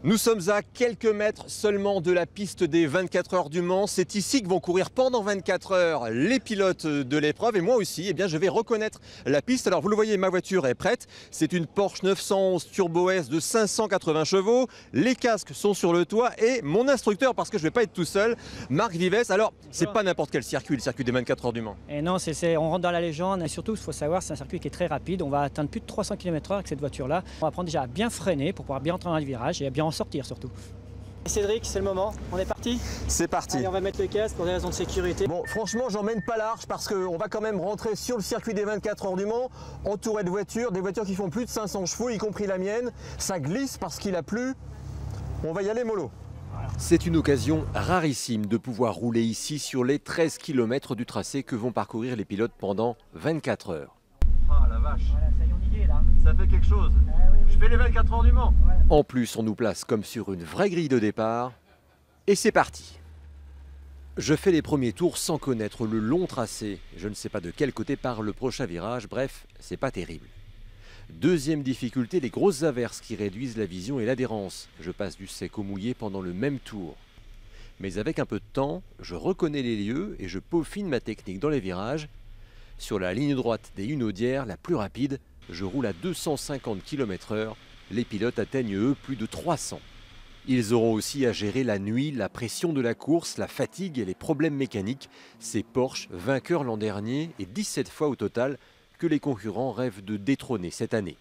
Nous sommes à quelques mètres seulement de la piste des 24 heures du Mans. C'est ici que vont courir pendant 24 heures les pilotes de l'épreuve. Et moi aussi, eh bien, je vais reconnaître la piste. Alors vous le voyez, ma voiture est prête. C'est une Porsche 911 Turbo S de 580 chevaux. Les casques sont sur le toit et mon instructeur, parce que je ne vais pas être tout seul, Marc Vives. Alors, c'est pas n'importe quel circuit, le circuit des 24 heures du Mans. Et non, on rentre dans la légende et surtout, il faut savoir, c'est un circuit qui est très rapide. On va atteindre plus de 300 km/h avec cette voiture-là. On va apprendre déjà à bien freiner pour pouvoir bien entrer dans le virage et à bien en sortir surtout. Cédric, c'est le moment, on est parti? C'est parti. Allez, on va mettre le casque pour des raisons de sécurité. Bon, franchement, j'emmène pas large parce qu'on va quand même rentrer sur le circuit des 24 heures du Mans, entouré de voitures, des voitures qui font plus de 500 chevaux, y compris la mienne. Ça glisse parce qu'il a plu. On va y aller mollo. C'est une occasion rarissime de pouvoir rouler ici sur les 13 km du tracé que vont parcourir les pilotes pendant 24 heures. Ah la vache, Voilà, ça y est, on y est là. ça fait quelque chose. Je fais les 24 heures du Mans. En plus, on nous place comme sur une vraie grille de départ. Et c'est parti. Je fais les premiers tours sans connaître le long tracé. Je ne sais pas de quel côté part le prochain virage. Bref, c'est pas terrible. Deuxième difficulté, les grosses averses qui réduisent la vision et l'adhérence. Je passe du sec au mouillé pendant le même tour. Mais avec un peu de temps, je reconnais les lieux et je peaufine ma technique dans les virages. Sur la ligne droite des Hunaudières, la plus rapide, je roule à 250 km/h. Les pilotes atteignent eux plus de 300. Ils auront aussi à gérer la nuit, la pression de la course, la fatigue et les problèmes mécaniques. C'est Porsche, vainqueur l'an dernier et 17 fois au total, que les concurrents rêvent de détrôner cette année.